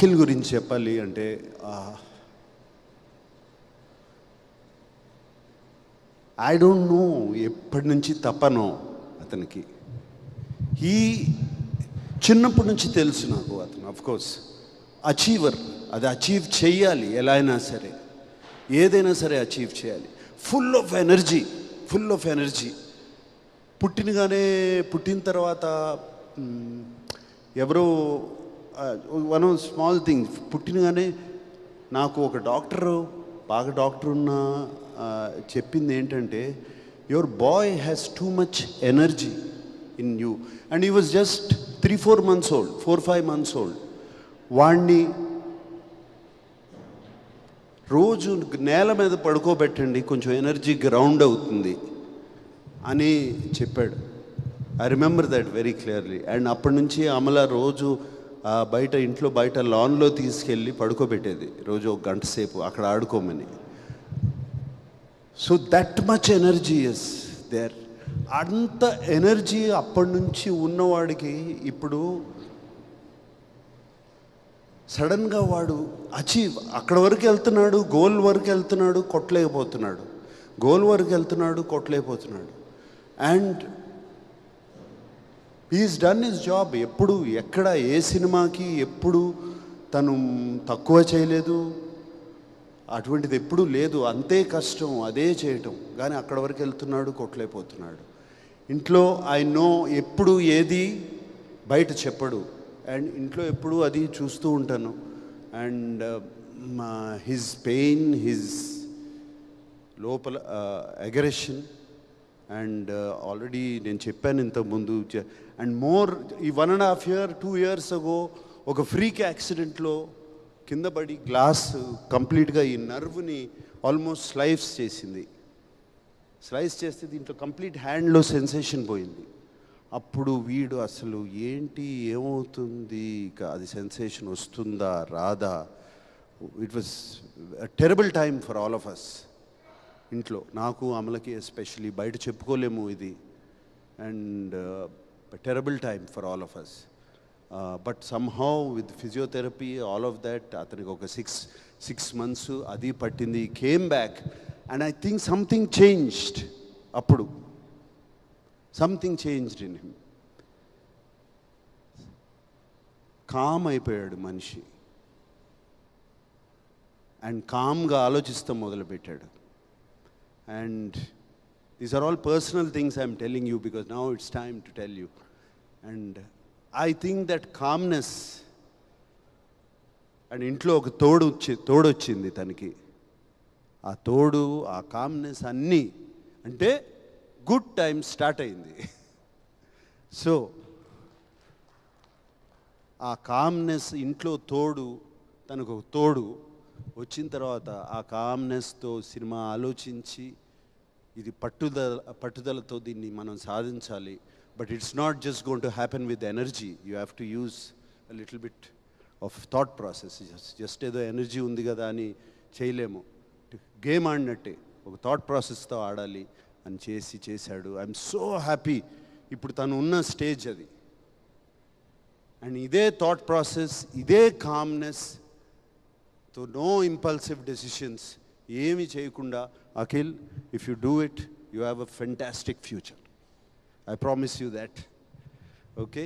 అఖిల్ గురించి చెప్పాలి అంటే ఐ డోంట్ నో ఎప్పటి నుంచి తపనో అతనికి. చిన్నప్పటి నుంచి తెలుసు నాకు అతను అఫ్కోర్స్ అచీవర్. అది అచీవ్ చేయాలి, ఎలా అయినా సరే, ఏదైనా సరే అచీవ్ చేయాలి. Full of energy. పుట్టిన తర్వాత ఎవరో వన్ స్మాల్ థింగ్, పుట్టినగానే నాకు ఒక బాగా డాక్టర్ ఉన్న చెప్పింది ఏంటంటే, your boy has too much energy in you. And he was just 3-4 months old, 4-5 months old. వాణ్ణి రోజు నేల మీద పడుకోబెట్టండి, కొంచెం ఎనర్జీ గ్రౌండ్ అవుతుంది అని చెప్పాడు. I remember that very clearly. And అప్పటి నుంచి అమల రోజు ఇంట్లో బయట లాన్లో తీసుకెళ్ళి పడుకోబెట్టేది, రోజు 1 గంట సేపు అక్కడ ఆడుకోమని. So that much energy is there. అంత ఎనర్జీ అప్పటి నుంచి ఉన్నవాడికి ఇప్పుడు సడన్గా వాడు అక్కడ వరకు వెళ్తున్నాడు, గోల్ వరకు వెళ్తున్నాడు, కొట్టలేకపోతున్నాడు. And he's done his job. ఎప్పుడు ఎక్కడ ఏ సినిమాకి ఎప్పుడు తను తక్కువ చేయలేదు, అటువంటిది ఎప్పుడూ లేదు. అంతే కష్టం, అదే చేయటం. కానీ అక్కడ వరకు వెళ్తున్నాడు, కొట్టలేకపోతున్నాడు. ఇంట్లో ఎప్పుడు ఏది బయట చెప్పడు, అండ్ ఇంట్లో ఎప్పుడు అది చూస్తూ ఉంటాను. అండ్ హిజ్ పెయిన్, హిజ్ లోపల అగ్రెషన్, అండ్ ఆల్రెడీ నేను చెప్పాను ఇంతకుముందు. అండ్ ఈ 1.5 year 2 years ago ఒక ఫ్రీక్ యాక్సిడెంట్లో కింద పడి గ్లాస్ కంప్లీట్గా ఈ నర్వ్ని ఆల్మోస్ట్ స్లైస్ చేస్తే దీంట్లో కంప్లీట్ హ్యాండ్లో సెన్సేషన్ పోయింది. అప్పుడు వీడు అసలు ఏమవుతుంది, ఇక అది సెన్సేషన్ వస్తుందా రాదా. It was terrible time for all of us. ఇంట్లో నాకు, అమలకి ఎస్పెషలీ, బయట చెప్పుకోలేము ఇది. And terrible time for all of us. But somehow with physiotherapy all of that అతనికి ఒక 6 months అది పట్టింది. Came back and I think something changed. అప్పుడు something changed in him. Calm అయిపోయాడు మనిషి, అండ్ కామ్గా ఆలోచిస్తాం మొదలుపెట్టాడు. And these are all personal things I'm telling you because now it's time to tell you. And I think that calmness, and ఇంట్లో ఒక తోడొచ్చింది తనకి. ఆ కామ్నెస్ అన్నీ అంటే గుడ్ టైం స్టార్ట్ అయింది. సో ఆ కామ్నెస్ ఇంట్లో తనకు ఒక తోడు వచ్చిన తర్వాత ఆ కామ్నెస్తో సినిమా ఆలోచించి ఇది పట్టుదలతో దీన్ని మనం సాధించాలి. But it's not just going to happen with energy. You have to use a little bit of thought process. Just ఏదో ఎనర్జీ ఉంది కదా అని చేయలేము. గేమ్ ఆడినట్టే ఒక థాట్ ప్రాసెస్తో ఆడాలి అని చేశాడు. I'm so happy. ఇప్పుడు తను ఉన్న స్టేజ్ అది. అండ్ ఇదే థాట్ ప్రాసెస్, ఇదే కామ్నెస్, తో నో ఇంపల్సివ్ డెసిషన్స్, ఏమి చేయకుండా, Akhil, if you do it, you have a fantastic future. I promise you that. Okay?